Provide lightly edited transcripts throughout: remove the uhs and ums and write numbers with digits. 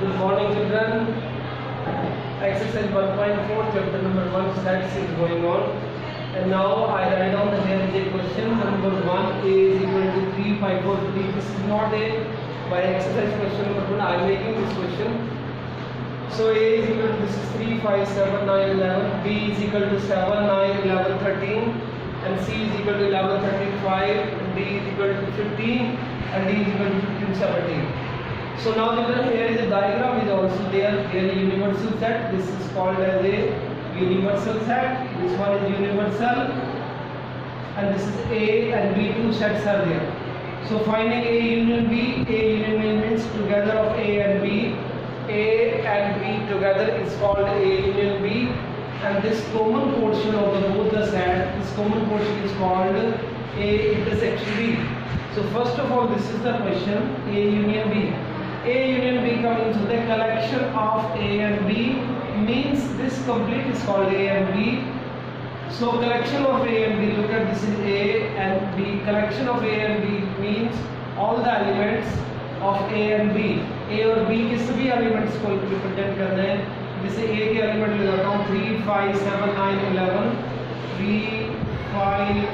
Good morning, children. Exercise 1.4, chapter number 1, stats is going on. And now I write down the here is a question. Number 1, A is equal to 3, 5, 4, 3. This is not a by exercise question number 1. I am making this question. So A is equal to this is 3, 5, 7, 9, 11. B is equal to 7, 9, 11, 13. And C is equal to 11, 13, 5. And D is equal to 15. And D is equal to 15, 17. So now here is a diagram is also there. Here is universal set. This is called as a universal set. This one is universal, and this is A and B, two sets are there. So finding A union B. A union B means together of A and B. A and B together is called A union B, and this common portion of both the set, this common portion is called A intersection B. So first of all, this is the question: A union B. A union B comes with the collection of A and B, means this complete is called A and B. So collection of A and B, look at this is A and B. Collection of A and B means all the elements of A and B. A और B के सभी elements को represent करना है. जैसे A के element लगाता हूँ 3, 5, 7, 9, 11. 3, 5,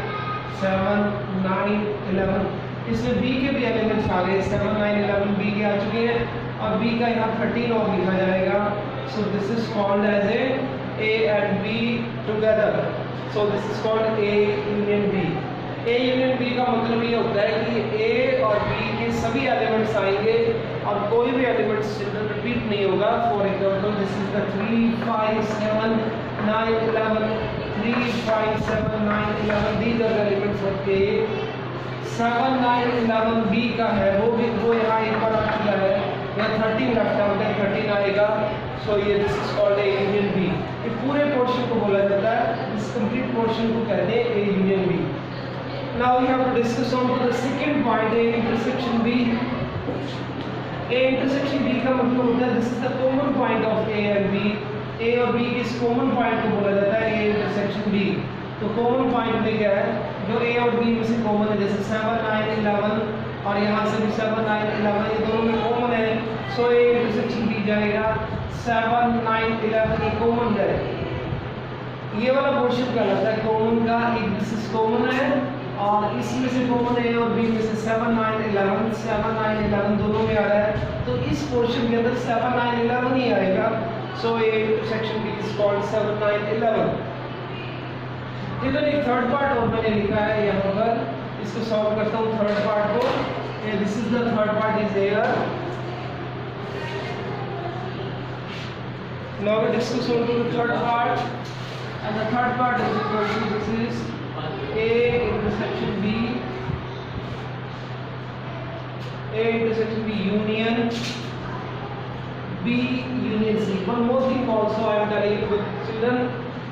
7, 9, 11. इसमें B के भी एलिमेंट्स आ गए 7, 9, 11 B के आ चुके हैं और B का यहाँ 13 और लिखा जाएगा. So this is called as A and B together. So this is called A union B. A union B का मतलब ये होता है कि A और B के सभी एलिमेंट्स आएंगे और कोई भी एलिमेंट्स रिपीट नहीं होगा. For example this is the 3, 5, 7, 9, 11. 3, 5, 7, 9, 11 these are the elements of A. 7, 9, 11 B का है वो यहाँ एक बार आ चुका है. यहाँ 13 रखता है 13 आएगा. सो ये this is called A union B. ये पूरे पोर्शन को बोला जाता है, इस कंप्लीट पोर्शन को कहते हैं A union B. Now we have to discuss on the second point A intersection B. A intersection B का मतलब होता है this is the common point of A and B. A और बी के इस कॉमन पॉइंट को बोला जाता है ए इंटरसेक्शन बी. तो कॉमन पॉइंट में क्या है, जो ए और बी में से कॉमन है, जैसे 7, 9, 11 और यहाँ से भी 7, 9, 11 ये दोनों में कॉमन है. सो ए इंटरसेक्शन बी जाएगा 7, 9, 11 ये कॉमन है. ये वाला पोर्शन कहलाता है कॉमन का. एक दिस इज कॉमन है और इसमें से कॉमन है और बी में से 7, 9, 11 7, 9, 11 दोनों में आ रहा है. तो इस पोर्शन के अंदर 7, 9, 11 ही आएगा. So A intersection B is called 7, 9, 11. इधर एक थर्ड पार्ट और मैंने लिखा है यहाँ पर, इसको सॉल्व करता हूँ थर्ड पार्ट को. This is the third part is there. Now we discuss on the third part and the third part is equal to this is A intersection B. A intersection B union B union C. One more thing also I am telling you children,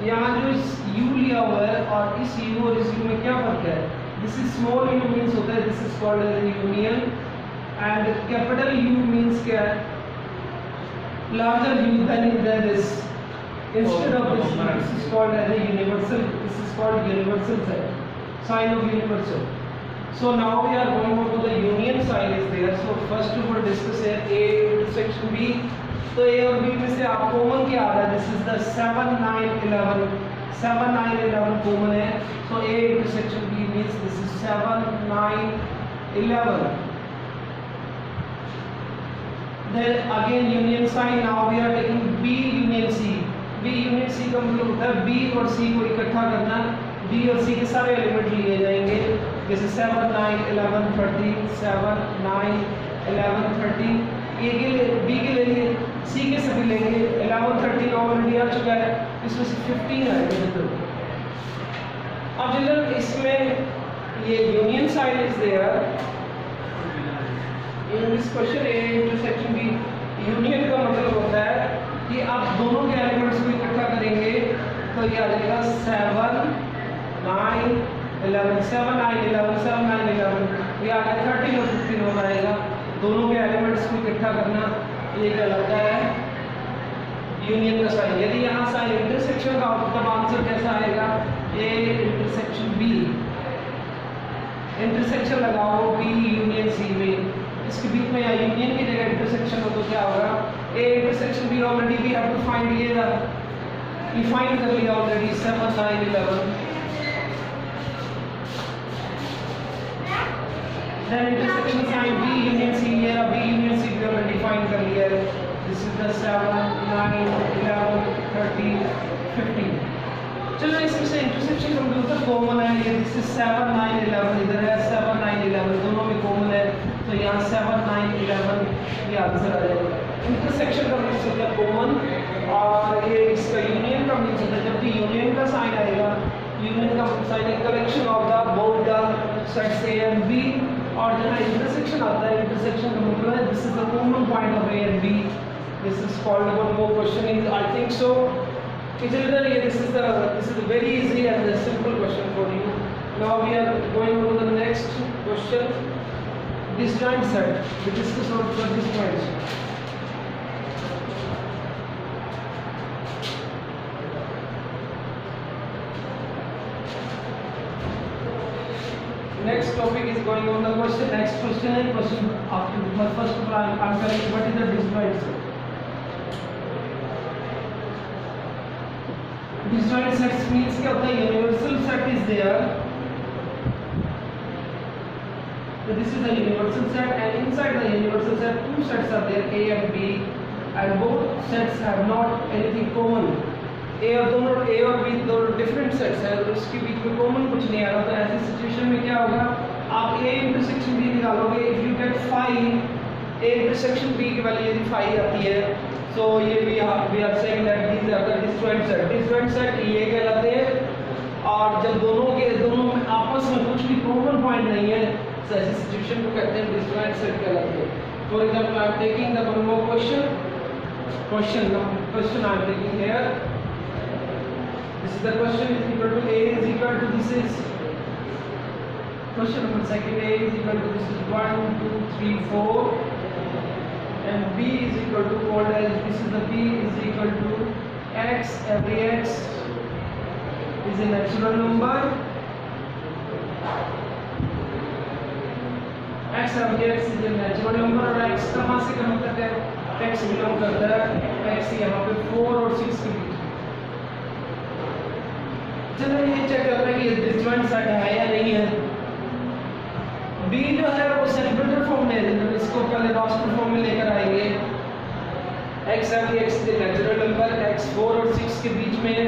यहाँ जो इस U लिया हुआ है और इस U और इस U में क्या फर्क है. This is small U means होता है this is called as union and capital U means क्या है, larger U than this. Instead of this is called as a universal. This is called universal set. Sign of universal. So now we are going on to the union sign is there. So first of all discuss A intersection B. तो A और B में से आप common क्या आ रहा है, this is the 7, 9, 11. 7, 9, 11 common है. सो A intersection B means this is 7, 9, 11. Then again union sign. Now we are taking B union C. B union C का मतलब होता है B और C को इकट्ठा करना. B और C के सारे एलिमेंट लिए जाएंगे. जैसे 7, 9, 11, 13. 7, 9, 11, 13 A के लिए B के लिए C के सभी लेंगे. 11, 13 ऑलरेडी आ चुका है, इसमें से 15 आएगा. अब चिल्ड्रन इसमें ये union sign is there in this question. A intersection B. Union का मतलब होता है कि आप दोनों के एलिमेंट्स को इकट्ठा करेंगे तो ये आ जाएगा 7, 9, 11. 7, 9, 11 7, 9, 11 ये आ गया 13 और 15 हो जाएगा. दोनों के एलिमेंट्स को इकट्ठा करना ये कहलाता है यूनियन का साइन. यदि यहाँ साइन इंटरसेक्शन का होता तब आंसर कैसा आएगा, A इंटरसेक्शन B. इंटरसेक्शन लगाओ B यूनियन C में, इसके बीच में या यूनियन की जगह इंटरसेक्शन हो तो क्या होगा, A intersection B already we have to find ये ना, we find कर लिया already 7, 9, 11. Then intersection sign B union C ये ना, B union C भी already find कर लिया है. This is the 7, 9, 11, 13, 15. चलो इसमें से इंटरसेक्शन कंप्यूटर कॉमन है, ये दिस इज 7, 9, 11 इधर है 7, 9, 11 दोनों में कॉमन है, तो यहाँ 7, 9, 11 ये आंसर आ जाएगा. इंटरसेक्शन का मीन्स होता है कॉमन, और ये इसका यूनियन का मीन्स होता है जब भी यूनियन का साइन आएगा, यूनियन का साइन है collection of the both the sets A and B, और जहाँ इंटरसेक्शन आता है इंटरसेक्शन का मतलब है this is the common point of A and B. This is called one more question is I think so. This is the very easy and the simple question for you. Now we are going on to the next question. Disjoint set. We discuss on the disjoints. Next topic is going on the question. Next question is question after first of all I'm telling you what is the disjoint set. Disjoint sets means क्या होता है, universal set is there. So this is the universal set, and inside the universal set two sets are there, A and B, and both sets have not anything common. A और B दोनों different sets हैं, तो इसके बीच में common कुछ नहीं आ रहा. तो ऐसी situation में क्या होगा, आप A intersection B निकालोगे, if you get phi, A intersection B की वैल्यू यदि phi आती है, तो ये भी we are saying that these are the disjoint set. Disjoint set ये कहलाते हैं, और जब दोनों में आपस में कुछ भी कॉमन पॉइंट नहीं है, तो ऐसी सिचुएशन को कहते हैं disjoint set कहलाते हैं. For example, I am taking the one more question I am taking here. This is the question is equal to A is equal to this is question number second. A is equal to this is 1, 2, 3, 4. And B is equal to called as this is the B is equal to x. Every x is a natural number. X every x is a natural number, और x कहाँ से कहाँ तक है, x belong करता है x यहाँ पे 4 और 6 के बीच. चलो ये चेक करते हैं कि ये डिस्जॉइंट सेट है या नहीं है. B जो है वो सेपरेटर फॉर्म में, इसको पहले रास्टर फॉर्म में लेकर आएंगे. x every x is a natural number, x 4 और 6 के बीच में,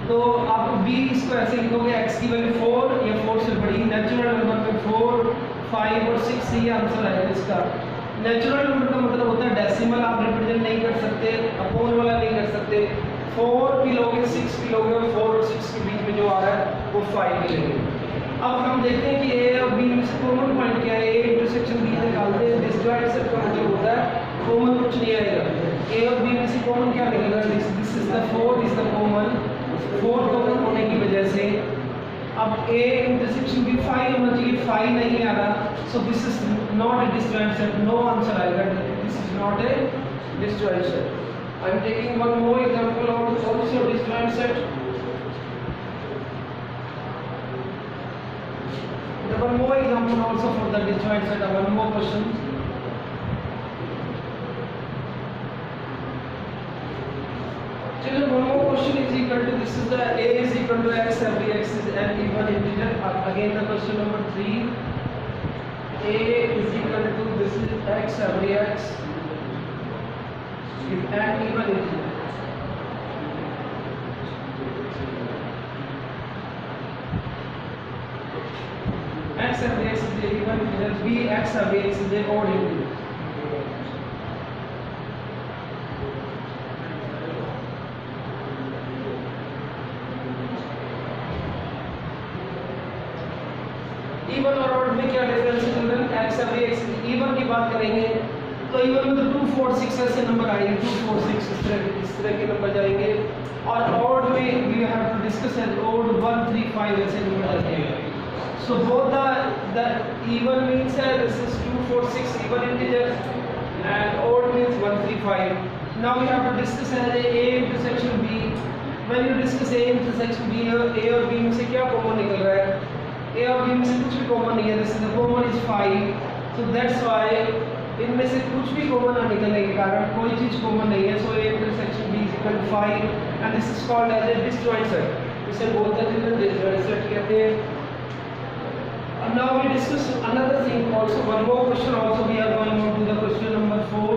तो आप B इसको ऐसे लिखोगे x की वैल्यू 4 या 4 से बड़ी, नेचुरल नंबर पे 4, 5 और 6 ये आंसर आएगा इसका. नेचुरल नंबर का मतलब होता है डेसिमल आप रिप्रेजेंट नहीं कर सकते, अपोन वाला नहीं कर सकते. 4 भी लोगे, 6 भी लोगे, और 4 और 6 के बीच में जो आ रहा है वो 5 भी लेंगे. अब हम देखते हैं कि A और B में से कॉमन पॉइंट क्या है. A इंटरसेक्शन B निकालते हैं. डिस्जॉइंट सेट का मतलब होता है कॉमन कुछ नहीं आएगा. A और B में से कॉमन क्या निकलेगा, this is the 4 is the common. 4 common होने की वजह से अब A इंटरसेक्शन B 5 होना चाहिए, 5 नहीं आ रहा, so this is not a disjoint set. No answer आएगा, this is not a disjoint set. I am taking one more example of also disjoint set. One more example also for the disjoint set. One more question. Children, one more question is equal to this is the A is equal to x, every x is an even integer. Again the question number 3. A is equal to this is x, every x is an even integer. X every x is a even integer, B x every x is a odd integer. Even और odd में क्या difference है children? X every x is even की बात करेंगे तो even में तो 2, 4, 6 ऐसे नंबर आएंगे. 2, 4, 6 इस तरह के नंबर जाएंगे. और odd में we have to discuss as odd 1, 3, 5 ऐसे नंबर जाएंगे. So both the even means this is 2, 4, 6 even integers, and odd means 1, 3, 5. Now we have to discuss as A intersection B. When you discuss A intersection B, A और B में से क्या common निकल रहा है? A और B में से कुछ भी कॉमन नहीं है. This is the common is 5. So that's why इनमें से कुछ भी कॉमन ना निकलने के कारण कोई चीज़ कॉमन नहीं है, so A intersection B is equal to 5 and this is called as a disjoint set. इसे बोलते हैं डिसजॉइंट सेट कहते हैं। And now we discuss another thing also, one more question also we are going on to the question number 4.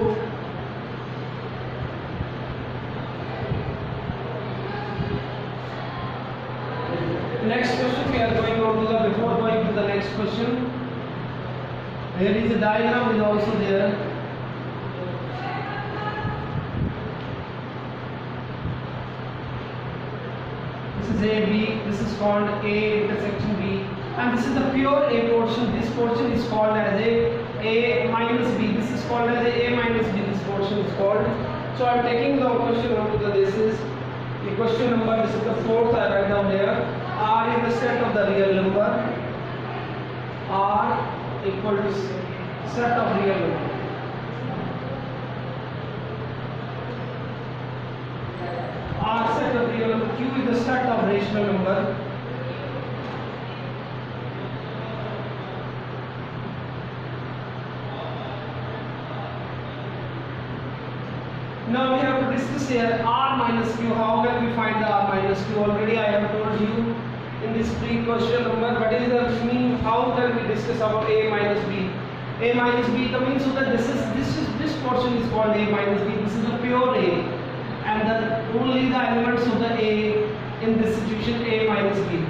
Next question we are going on to the, before going to the next question, here is a diagram is also there. This is A, B, this is called A intersection B, and this is the pure A portion. This portion is called as A minus B. This is called as A minus B. This portion is called. So I am taking the question onto the, this is the question number, this is the fourth I write down here. R is the set of the real number. R equal to set of real number. R set of real number. Q is the set of rational number. Now we have to discuss here R minus Q. How can we find the R minus Q? Already I have told you in this pre-question number. What is the mean? How can we discuss about A minus B? A minus B, the means of that this portion is called A minus B. This is a pure A, and only the elements of the A in this situation A minus B.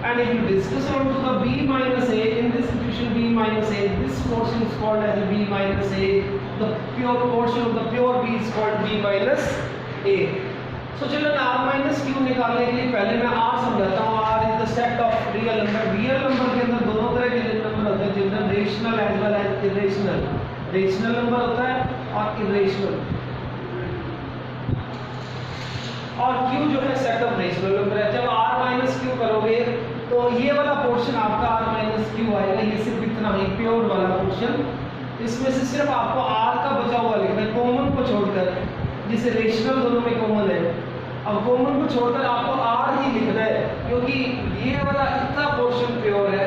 And if you discuss on to the B minus A, in this situation B minus A, this portion is called as B minus A. The pure portion of the pure B is called B minus A. So children, R minus Q निकालने के लिए पहले मैं R समझाता हूँ. R is the set of real number. Real number के अंदर दोनों तरह के नंबर होते हैं children, rational as well as irrational. Rational number होता है और irrational. और Q जो है set of rational number है. जब R minus Q करोगे तो ये वाला पोर्शन आपका R minus Q आएगा. ये सिर्फ इतना ही प्योर वाला पोर्शन. इसमें से सिर्फ आपको R का बचा हुआ लिखना है, कॉमन को छोड़कर, जिसे रेशनल दोनों में कॉमन है. अब कॉमन को छोड़कर आपको R ही लिखना है, क्योंकि ये वाला इतना पोर्शन प्योर है.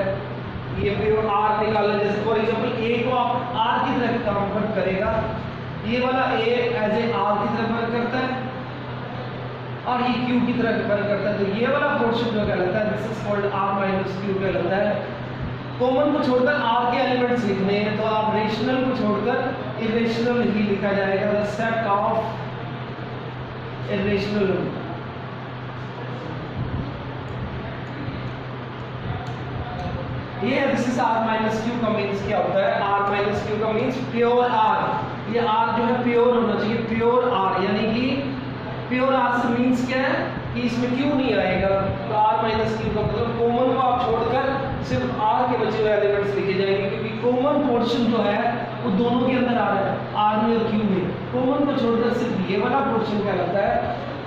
ये प्योर R निकालना, जैसे फॉर एग्जांपल A को आप R की तरह कन्वर्ट करेगा, ये वाला A एज ए R की तरह कन्वर्ट करता है और ये Q की तरह कन्वर्ट करता है. तो ये वाला पोर्शन जो कहलाता है, this is called R minus Q कहलाता है. कॉमन को छोड़कर R के एलिमेंट्स लिखने हैं, तो आप रेशनल को छोड़कर इरेशनल ही लिखा जाएगा. The set of irrational number. ये this is R minus Q का मींस क्या होता है? R minus Q का मींस प्योर R. ये R जो है प्योर होना चाहिए, प्योर R, यानी कि प्योर R से मींस क्या है कि इसमें Q नहीं आएगा. तो R minus Q का मतलब कॉमन को आप छोड़कर सिर्फ R के बचे हुए एलिमेंट्स लिखे जाएंगे, क्योंकि कॉमन पोर्शन जो है वो दोनों के अंदर आ रहा है, R में और Q में. कॉमन को छोड़कर सिर्फ ये वाला पोर्शन क्या लगता है?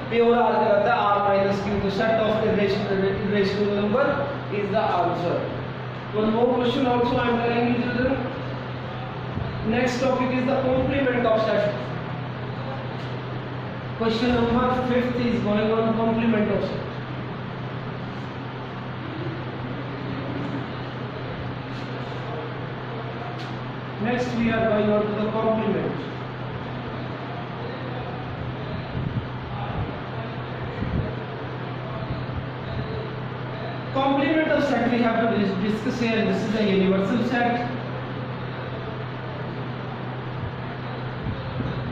प्योर R कहलाता है. R minus Q, the set of irrational number is the answer. One more question also I am telling you children. Next topic is the complement of set. Question number 5th is going on complement of set. Next we are going on to the complement. Complement of set we have to discuss here. This is a universal set.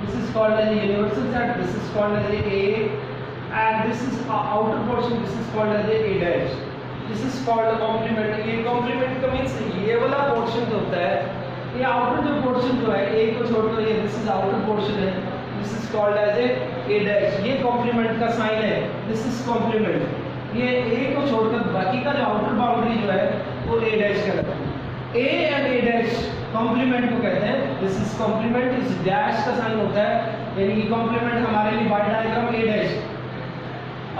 This is called as a universal set. This is called as a and this is outer portion. This is called as a dash. This is called a complement. ये complement का means ये वाला portion जो होता है, ये outer जो portion जो है, A को छोड़कर ये this is outer portion है. This is called as a dash. ये complement का sign है. This is complement. ये A को छोड़कर बाकी का जो आउटर बाउंड्री जो है वो A डैश कहलाता है. A and A dash complement को कहते हैं. This is complement. इस डैश का साइन होता है, यानी कि कॉम्प्लीमेंट हमारे लिए बाय डायग्राम A डैश.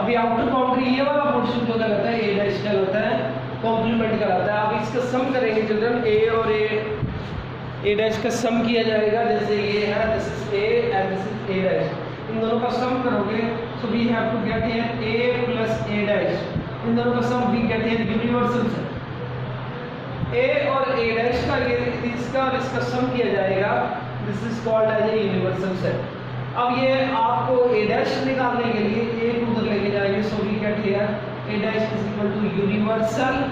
अभी आउटर बाउंड्री ये वाला पोर्शन जो कहलाता है A डैश कहलाता है, कॉम्प्लीमेंट कहलाता है. अब इसका सम करेंगे चिल्ड्रन. A और A डैश का सम किया जाएगा. जैसे ये है, this is A and this is A dash. इन दोनों का सम करोगे, so we have to get here A plus A dash. इन दोनों का सम we get here universal set. A और A dash का ये इसका और इसका सम किया जाएगा this is called as a universal set. अब ये आपको ए डैश निकालने के लिए ए को उधर लेके जाएंगे, so we get here A dash is equal to universal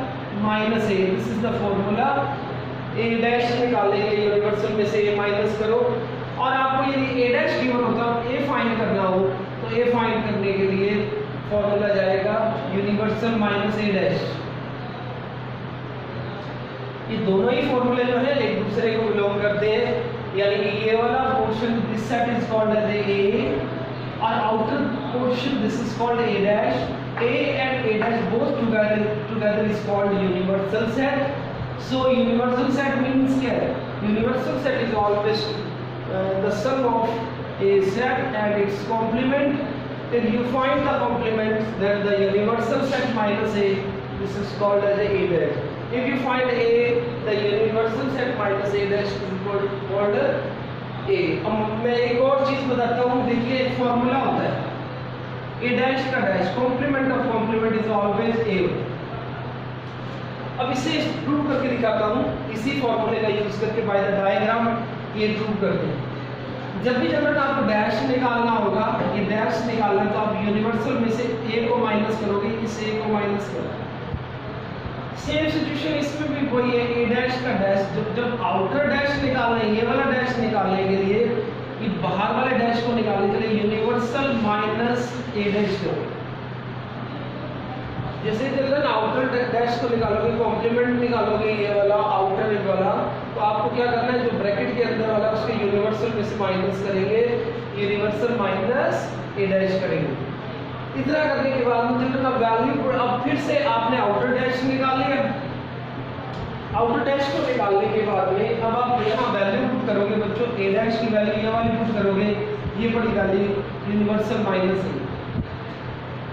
minus A, this is the formula. A dash निकालने के लिए यूनिवर्सल में से ए माइनस करो, और आपको यदि ए डैश गिवन होता है ए फाइंड करना हो तो ए फाइंड करने के लिए फॉर्मूला जाएगा यूनिवर्सल माइनस ए डैश। ये दोनों ही फॉर्मूले जो है एक दूसरे को बिलोंग करते हैं, यानी कि ये वाला portion this set is called as A और outer portion this is called A dash. A and A dash both together is called universal set. So universal set means क्या है? Universal set is always the sum of a set and its complement. Till you find the complements, then the universal set minus a, this is called as a dash. If you find a, the universal set minus a dash is called a। अब मैं एक और चीज बताता हूँ, देखिए एक formula होता है a डैश का dash, complement of complement is always a। अब इसे प्रूव करके दिखाता हूँ इसी फॉर्मूले का यूज करके बाय द डायग्राम, ये प्रूव करते हैं। जब भी जनरल आपको डैश निकालना होगा, ये डैश निकालना तो आप यूनिवर्सल में से ए को माइनस करोगे, इस ए को माइनस करोगे। सेम सिचुएशन इसमें भी वही है, ए डैश का डैश। जब आउटर डैश निकालना है, ये वाला डैश निकालने के लिए, ये बाहर वाले डैश को निकालने के लिए यूनिवर्सल माइनस ए डैश करोगे। जैसे चिल्ड्रन आउटर डैश को निकालोगे, कॉम्प्लीमेंट निकालोगे ये वाला आउटर वाला, तो आपको क्या करना है, जो ब्रैकेट के अंदर वाला उसके यूनिवर्सल में से माइनस करेंगे, यूनिवर्सल माइनस ए डैश करेंगे। इतना करने के बाद चिल्ड्रन अब वैल्यू, अब फिर से आपने आउटर डैश निकाल लिया। आउटर डैश को निकालने के बाद में अब आप यहाँ वैल्यू पुट करोगे बच्चों, ए डैश की वैल्यू ये वाली पुट करोगे, ये बड़ी वैल्यू यूनिवर्सल माइनस ए।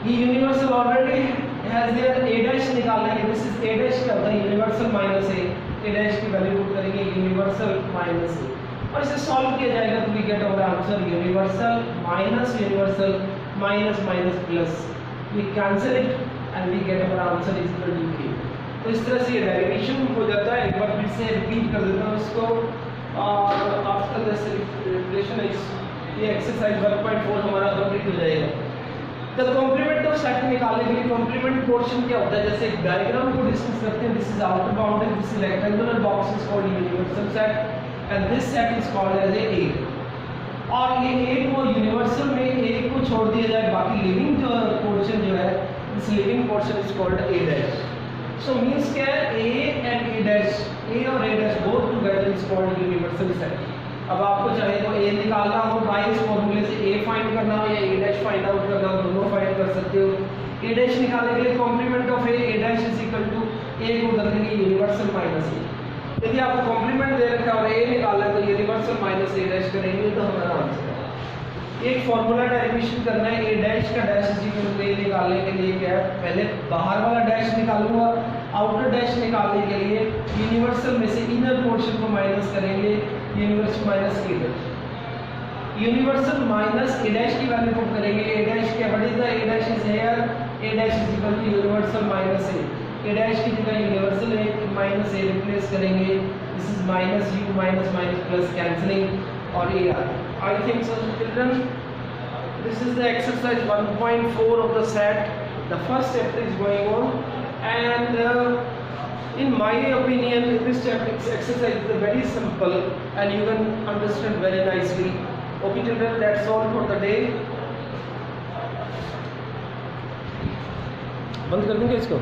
ये universal already has there A dash निकालना है, दिस इज ए डैश क्या होता है, यूनिवर्सल माइनस ए डैश की वैल्यू पुट करेंगे यूनिवर्सल माइनस ए, और इसे सॉल्व किया जाएगा तो we get our answer universal minus minus plus, we cancel it and we get our answer is equal to K. तो इस तरह से ये डेरिवेशन हो जाता है। एक बार फिर से रिपीट कर देता हूँ इसको, और आफ्टर दिस रिपीटेशन ये एक्सरसाइज 1.4 हमारा कंप्लीट हो जाएगा। तो कॉम्प्लीमेंट ऑफ सेट निकालने के लिए कॉम्प्लीमेंट पोर्शन क्या होता है, जैसे एक डायग्राम को डिस्कस करते हैं, this is outer boundary, this is rectangular box is called universal set and this set is called as A. और ये ए को यूनिवर्सल में ए को छोड़ दिया जाए, बाकी लिविंग जो पोर्शन जो है, this living portion is called A dash. So means क्या है, A and A dash, A और A dash both together is called universal set. अब आपको चाहे तो ए निकालना हो, बाय इस फॉर्मूले से ए फाइंड करना हो या ए डैश फाइंड आउट करना हो, दोनों फाइंड कर सकते हो। ए डैश निकालने के लिए complement of A dash is equal to A को उधर लेंगे यूनिवर्सल माइनस ए। यदि आपको कॉम्प्लीमेंट दे रखा है और ए निकालना है तो यूनिवर्सल माइनस ए डैश करेंगे तो हमारा आंसर है। एक फॉर्मूला डेरिवेशन करना है, ए डैश का डैश इज इक्वल टू ए निकालने के लिए क्या है, पहले बाहर वाला डैश निकालूंगा, आउटर डैश निकालने के लिए यूनिवर्सल में से इनर पोर्शन को माइनस करेंगे, universal minus A dash, universal minus A dash की वैल्यू पुट करेंगे। ए डैश क्या, what is the A dash is here, A dash is equal to universal minus A dash की जगह universal A minus A replace करेंगे, this is minus U minus plus cancelling और A R. I think so children, this is the exercise 1.4 of the set. The first chapter is going on, and in my opinion this chapter exercise is very simple and you can understand very nicely. Okay children, that's all for the day. बंद कर दूंगा इसको।